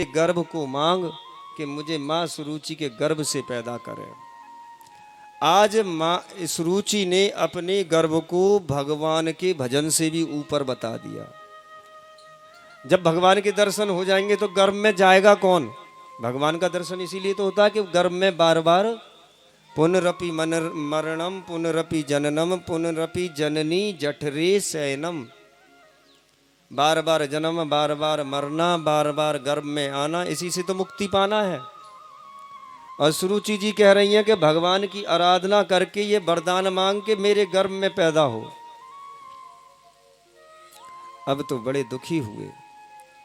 मेरे गर्भ को मांग कि मुझे माँ सुरुचि के गर्भ से पैदा करे। आज माँ सुरुचि ने अपने गर्भ को भगवान के भजन से भी ऊपर बता दिया। जब भगवान के दर्शन हो जाएंगे तो गर्भ में जाएगा कौन? भगवान का दर्शन इसीलिए तो होता है कि गर्भ में बार बार पुनरपि मरणम पुनरपि जननम पुनरपि जननी जठरे शयनम, बार बार जन्म, बार बार मरना, बार बार गर्भ में आना, इसी से तो मुक्ति पाना है। और सुरुचि जी कह रही हैं कि भगवान की आराधना करके ये वरदान मांग के मेरे गर्भ में पैदा हो। अब तो बड़े दुखी हुए,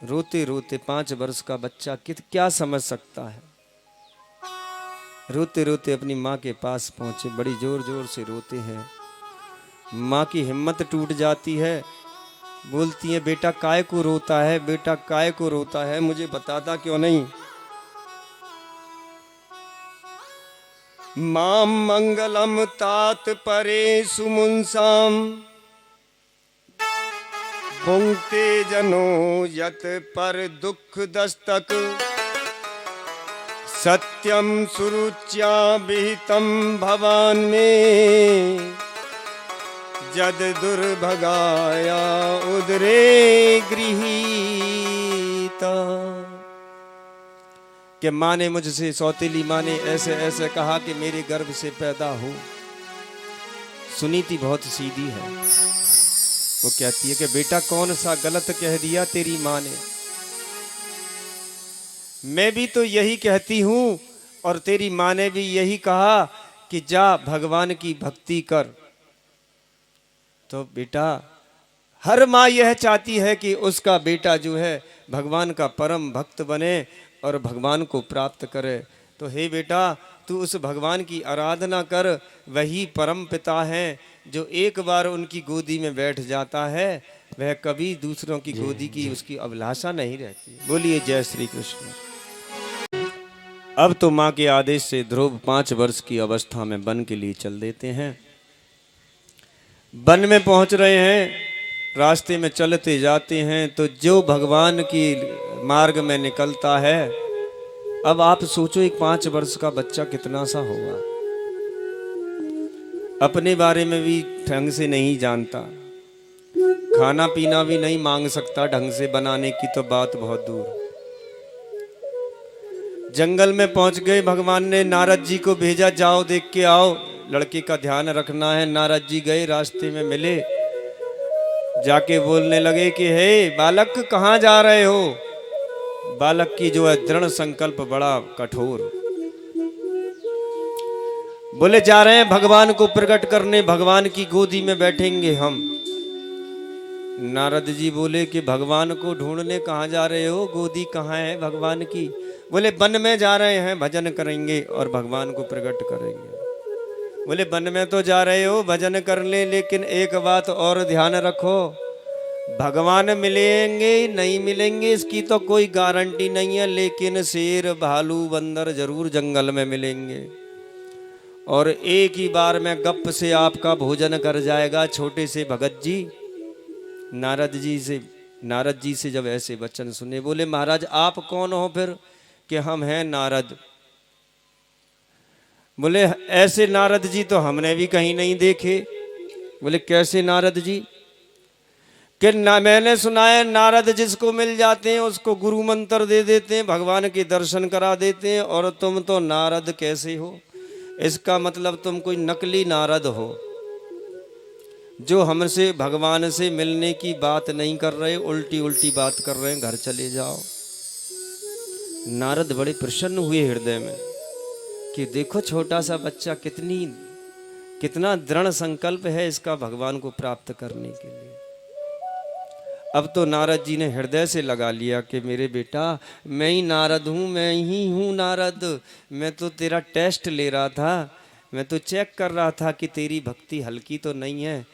रोते रोते 5 वर्ष का बच्चा क्या समझ सकता है। रोते रोते अपनी माँ के पास पहुंचे, बड़ी जोर जोर से रोते हैं। माँ की हिम्मत टूट जाती है, बोलती है बेटा काय को रोता है, बेटा काय को रोता है, मुझे बताता क्यों नहीं। मां मंगलम तात परे सुमुंसाम पुंक्ते जनो यत पर दुख दस्तक सत्यम सुरुच्या विहितम भवान में जद दुर्भगाया उदरे गृहीता। कि माँ ने मुझसे, सौतेली माँ ने ऐसे ऐसे कहा कि मेरे गर्भ से पैदा हो। सुनीति बहुत सीधी है, वो कहती है कि बेटा कौन सा गलत कह दिया तेरी माँ ने। मैं भी तो यही कहती हूं और तेरी माँ ने भी यही कहा कि जा भगवान की भक्ति कर। तो बेटा हर माँ यह चाहती है कि उसका बेटा जो है भगवान का परम भक्त बने और भगवान को प्राप्त करे। तो हे बेटा तू उस भगवान की आराधना कर, वही परम पिता है जो एक बार उनकी गोदी में बैठ जाता है वह कभी दूसरों की गोदी की उसकी अभिलाषा नहीं रहती। बोलिए जय श्री कृष्ण। अब तो माँ के आदेश से ध्रुव 5 वर्ष की अवस्था में वन के लिए चल देते हैं। वन में पहुंच रहे हैं, रास्ते में चलते जाते हैं तो जो भगवान की मार्ग में निकलता है, अब आप सोचो एक 5 वर्ष का बच्चा कितना सा होगा, अपने बारे में भी ढंग से नहीं जानता, खाना पीना भी नहीं मांग सकता ढंग से, बनाने की तो बात बहुत दूर। जंगल में पहुंच गए, भगवान ने नारद जी को भेजा जाओ देख के आओ, लड़के का ध्यान रखना है। नारद जी गए, रास्ते में मिले, जाके बोलने लगे कि हे बालक कहाँ जा रहे हो। बालक की जो है दृढ़ संकल्प बड़ा कठोर, बोले जा रहे हैं भगवान को प्रकट करने, भगवान की गोदी में बैठेंगे हम। नारद जी बोले कि भगवान को ढूंढने कहाँ जा रहे हो, गोदी कहाँ है भगवान की। बोले वन में जा रहे हैं, भजन करेंगे और भगवान को प्रकट करेंगे। बोले वन में तो जा रहे हो भजन करने, लेकिन एक बात और ध्यान रखो, भगवान मिलेंगे नहीं मिलेंगे इसकी तो कोई गारंटी नहीं है, लेकिन शेर भालू बंदर जरूर जंगल में मिलेंगे और एक ही बार में गप से आपका भोजन कर जाएगा छोटे से भगत जी। नारद जी से जब ऐसे वचन सुने, बोले महाराज आप कौन हो फिर? कि हम हैं नारद। बोले ऐसे नारद जी तो हमने भी कहीं नहीं देखे। बोले कैसे नारद जी? कि ना मैंने सुना है नारद जिसको मिल जाते हैं उसको गुरु मंत्र दे देते हैं, भगवान के दर्शन करा देते हैं, और तुम तो नारद कैसे हो? इसका मतलब तुम कोई नकली नारद हो जो हमसे भगवान से मिलने की बात नहीं कर रहे, उल्टी उल्टी बात कर रहे हैं, घर चले जाओ। नारद बड़े प्रसन्न हुए हृदय में कि देखो छोटा सा बच्चा कितना दृढ़ संकल्प है इसका भगवान को प्राप्त करने के लिए। अब तो नारद जी ने हृदय से लगा लिया कि मेरे बेटा मैं ही नारद हूँ, मैं ही हूँ नारद, मैं तो तेरा टेस्ट ले रहा था, मैं तो चेक कर रहा था कि तेरी भक्ति हल्की तो नहीं है।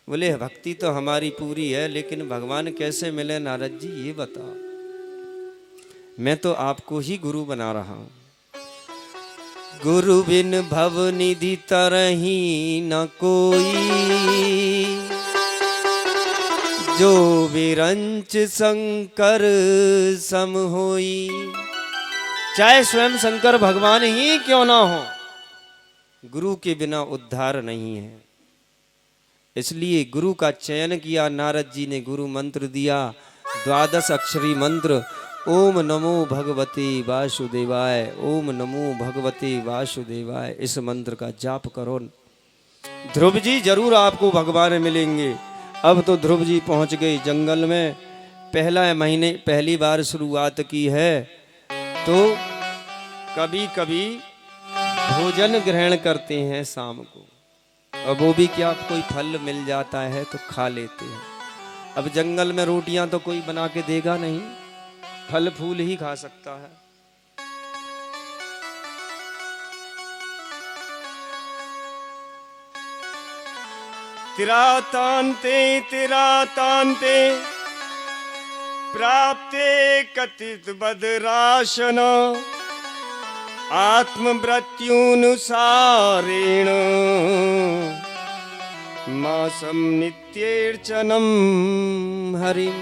बोले भक्ति तो हमारी पूरी है, लेकिन भगवान कैसे मिले नारद जी ये बताओ। मैं तो आपको ही गुरु बना रहा हूँ। गुरु बिन भव निधि तरही न कोई, जो विरंच शंकर सम होई। चाहे स्वयं शंकर भगवान ही क्यों ना हो, गुरु के बिना उद्धार नहीं है। इसलिए गुरु का चयन किया नारद जी ने, गुरु मंत्र दिया, 12 अक्षरी मंत्र, ओम नमो भगवते वासुदेवाय, ओम नमो भगवते वासुदेवाय। इस मंत्र का जाप करो, ध्रुव जी जरूर आपको भगवान मिलेंगे। अब तो ध्रुव जी पहुंच गए जंगल में, पहली बार शुरुआत की है, तो कभी कभी भोजन ग्रहण करते हैं शाम को, और वो भी क्या, कोई फल मिल जाता है तो खा लेते हैं। अब जंगल में रोटियां तो कोई बना के देगा नहीं, फल फूल ही खा सकता है। तिरातांते प्राप्ते कथित बदराशन, आत्ममृत्युनुसारेण मासम नित्यर्चनम हरिम।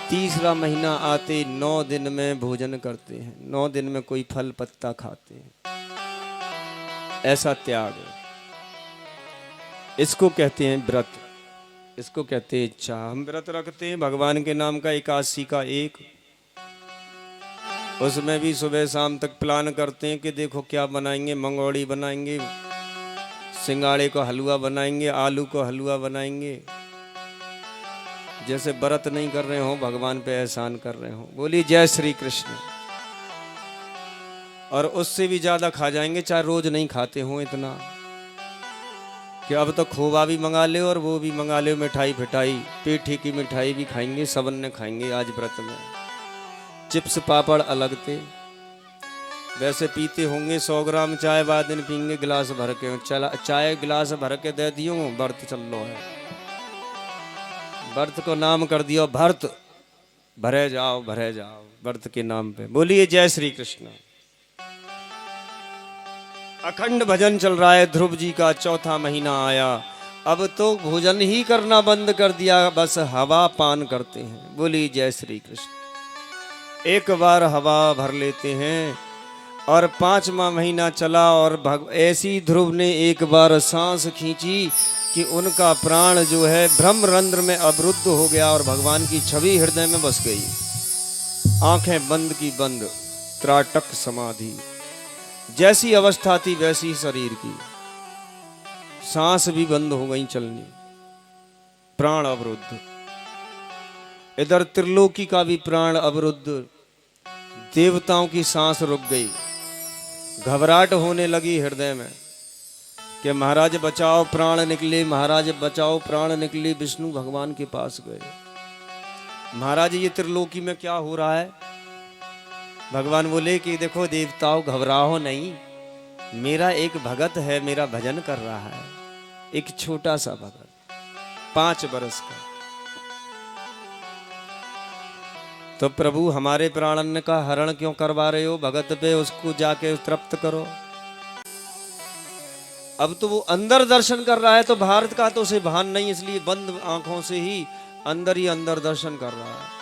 तीसरा महीना आते 9 दिन में भोजन करते हैं, 9 दिन में कोई फल पत्ता खाते हैं। ऐसा त्याग, इसको कहते हैं व्रत, इसको कहते हैं इच्छा। हम व्रत रखते हैं भगवान के नाम का, 81 का 1, उसमें भी सुबह शाम तक प्लान करते हैं कि देखो क्या बनाएंगे, मंगोड़ी बनाएंगे, सिंगाड़े को हलवा बनाएंगे, आलू को हलवा बनाएंगे। जैसे व्रत नहीं कर रहे हो, भगवान पे एहसान कर रहे हो। बोलिए जय श्री कृष्ण। और उससे भी ज्यादा खा जाएंगे, चाहे रोज नहीं खाते हो इतना, कि अब तो खोवा भी मंगा ले और वो भी मंगा ले, मिठाई फिटाई, पेठी की मिठाई भी खाएंगे, सबन ने खाएंगे आज व्रत में। चिप्स पापड़ अलग थे। वैसे पीते होंगे 100 ग्राम चाय बाद दिन पीएंगे गिलास भर के, चाय गिलास भर के दे दियो, व्रत चल लो है। व्रत को नाम कर दियो भरत, भरे जाओ व्रत के नाम पे। बोलिए जय श्री कृष्ण। अखंड भजन चल रहा है, ध्रुव जी का 4था महीना आया। अब तो भोजन ही करना बंद कर दिया, बस हवा पान करते हैं। बोलिए जय श्री कृष्ण। एक बार हवा भर लेते हैं, और 5वां महीना चला, और ऐसी ध्रुव ने एक बार सांस खींची कि उनका प्राण जो है ब्रह्मरंध्र में अवरुद्ध हो गया, और भगवान की छवि हृदय में बस गई। आंखें बंद की बंद, त्राटक समाधि। जैसी अवस्था थी वैसी शरीर की, सांस भी बंद हो गई चलनी, प्राण अवरुद्ध। इधर त्रिलोकी का भी प्राण अवरुद्ध, देवताओं की सांस रुक गई। घबराहट होने लगी हृदय में कि महाराज बचाओ प्राण निकले, महाराज बचाओ प्राण निकले। विष्णु भगवान के पास गए, महाराज ये त्रिलोकी में क्या हो रहा है? भगवान बोले कि देखो देवताओं, घबराओ नहीं, मेरा एक भगत है, मेरा भजन कर रहा है, एक छोटा सा भगत, 5 बरस का। तो प्रभु हमारे प्राणन का हरण क्यों करवा रहे हो? भगत पे उसको जाके तृप्त करो। अब तो वो अंदर दर्शन कर रहा है, तो भारत का तो उसे भान नहीं, इसलिए बंद आंखों से ही अंदर दर्शन कर रहा है।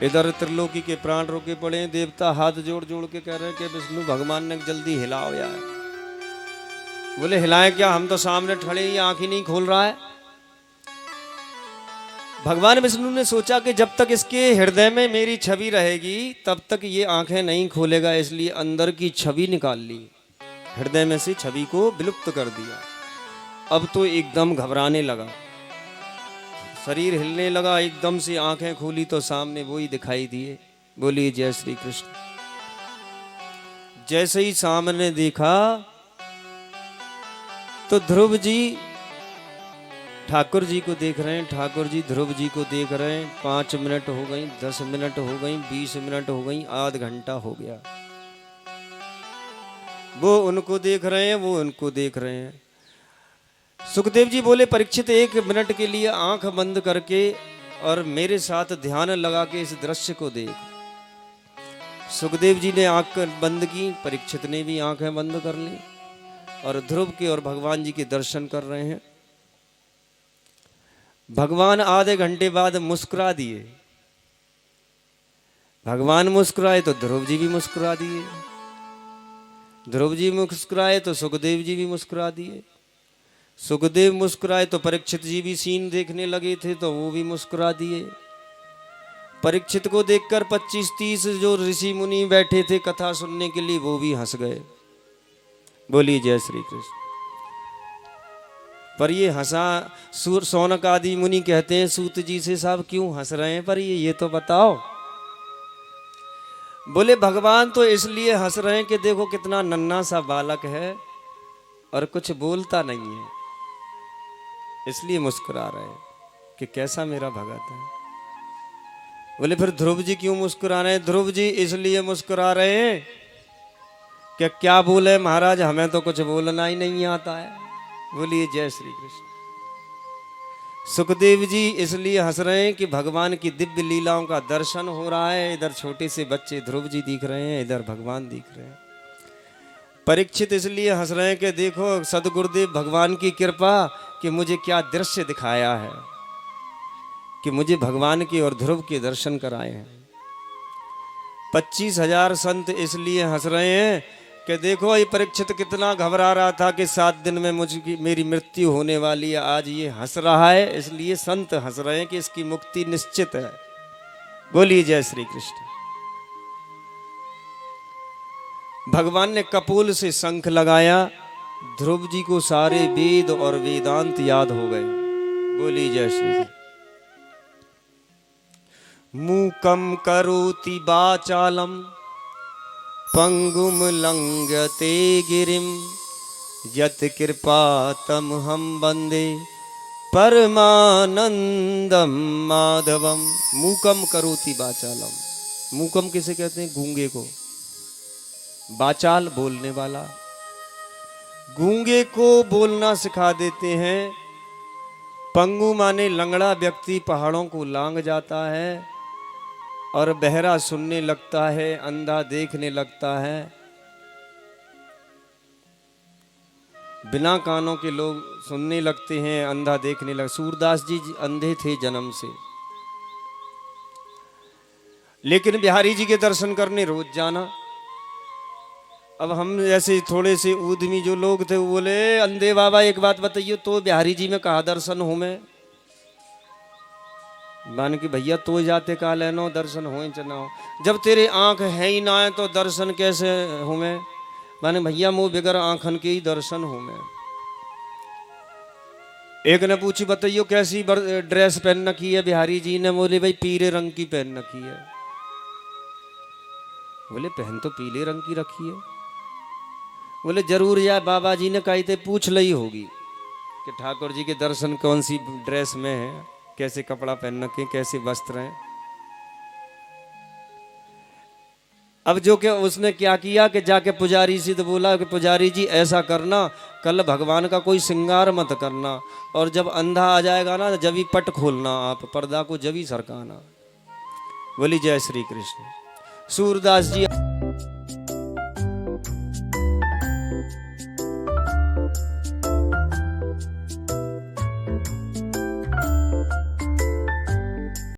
इधर त्रिलोकी के प्राण रोके पड़े, देवता हाथ जोड़ जोड़ के कह रहे हैं कि विष्णु भगवान ने जल्दी हिलाओ यार। बोले हिलाएं क्या, हम तो सामने खड़े, ये आंख ही नहीं खोल रहा है। भगवान विष्णु ने सोचा कि जब तक इसके हृदय में मेरी छवि रहेगी तब तक ये आंखें नहीं खोलेगा, इसलिए अंदर की छवि निकाल ली, हृदय में से छवि को विलुप्त कर दिया। अब तो एकदम घबराने लगा, शरीर हिलने लगा, एकदम से आंखें खोली तो सामने वो ही दिखाई दिए। बोलिए जय श्री कृष्ण। जैसे ही सामने देखा तो ध्रुव जी ठाकुर जी को देख रहे हैं, ठाकुर जी ध्रुव जी को देख रहे हैं। 5 मिनट हो गई, 10 मिनट हो गई, 20 मिनट हो गई, आध घंटा हो गया। वो उनको देख रहे हैं, वो उनको देख रहे हैं। सुखदेव जी बोले परीक्षित 1 मिनट के लिए आंख बंद करके और मेरे साथ ध्यान लगा के इस दृश्य को देख। सुखदेव जी ने आंख बंद की, परीक्षित ने भी आंखें बंद कर ली, और ध्रुव के और भगवान जी के दर्शन कर रहे हैं। भगवान आधे घंटे बाद मुस्कुरा दिए। भगवान मुस्कुराए तो ध्रुव जी भी मुस्कुरा दिए, ध्रुव जी मुस्कुराए तो सुखदेव जी भी मुस्कुरा दिए, सुखदेव मुस्कुराए तो परीक्षित जी भी सीन देखने लगे थे तो वो भी मुस्कुरा दिए। परीक्षित को देखकर 25-30 जो ऋषि मुनि बैठे थे कथा सुनने के लिए वो भी हंस गए। बोलिए जय श्री कृष्ण। पर ये हंसा, सौनक आदि मुनि कहते हैं सूत जी से, साहब क्यों हंस रहे हैं पर ये तो बताओ। बोले भगवान तो इसलिए हंस रहे हैं कि देखो कितना नन्हा सा बालक है और कुछ बोलता नहीं है, इसलिए मुस्कुरा रहे हैं कि कैसा मेरा भगत है। बोले फिर ध्रुव जी क्यों मुस्कुरा रहे हैं? ध्रुव जी इसलिए मुस्कुरा रहे हैं कि क्या बोले महाराज, हमें तो कुछ बोलना ही नहीं आता है। बोलिए जय श्री कृष्ण। सुखदेव जी इसलिए हंस रहे हैं कि भगवान की दिव्य लीलाओं का दर्शन हो रहा है। इधर छोटे से बच्चे ध्रुव जी दिख रहे हैं, इधर भगवान दिख रहे हैं। परीक्षित इसलिए हंस रहे हैं कि देखो सदगुरुदेव भगवान की कृपा कि मुझे क्या दृश्य दिखाया है, कि मुझे भगवान के और ध्रुव के दर्शन कराए हैं। 25,000 संत इसलिए हंस रहे हैं कि देखो ये परीक्षित कितना घबरा रहा था कि 7 दिन में मुझकी मेरी मृत्यु होने वाली है, आज ये हंस रहा है, इसलिए संत हंस रहे हैं कि इसकी मुक्ति निश्चित है। बोलिए जय श्री कृष्ण। भगवान ने कपोल से शंख लगाया, ध्रुव जी को सारे वेद और वेदांत याद हो गए। बोलिए जय श्री कृष्ण। मूकम करोति वाचालम पंगुम लंघते गिरिम यत कृपा तम हम वंदे परमानंदम माधवम। मूकम करोति वाचालम। मूकम किसे कहते हैं? गूंगे को। वाचाल बोलने वाला, गूंगे को बोलना सिखा देते हैं। पंगु माने लंगड़ा व्यक्ति पहाड़ों को लांग जाता है और बहरा सुनने लगता है, अंधा देखने लगता है। बिना कानों के लोग सुनने लगते हैं, अंधा देखने लग। सूरदास जी अंधे थे जन्म से, लेकिन बिहारी जी के दर्शन करने रोज जाना। अब हम जैसे थोड़े से उद्यमी जो लोग थे वो बोले अंधे बाबा एक बात बताइए तो बिहारी जी में कहा दर्शन हो मैं? मान कि भैया तो जाते का लेनो दर्शन हो चना हो, जब तेरे आंख है ही ना है तो दर्शन कैसे हो मैं? माने भैया मुँह बिगर आंखन के ही दर्शन हो मैं। एक ने पूछी बताइयो कैसी ड्रेस पहन रखी है? बिहारी जी ने बोले भाई पीले रंग की पहन रखी है। बोले पहन तो पीले रंग की रखी है। बोले जरूर यार बाबा जी ने कही थे पूछ ली होगी कि ठाकुर जी के दर्शन कौन सी ड्रेस में है, कैसे कपड़ा पहन रखे, कैसे वस्त्र हैं। अब जो कि उसने क्या किया कि जाके पुजारी से तो बोला कि पुजारी जी ऐसा करना कल भगवान का कोई श्रृंगार मत करना, और जब अंधा आ जाएगा ना जब ही पट खोलना, आप पर्दा को जब ही सरकाना। बोली जय श्री कृष्ण। सूरदास जी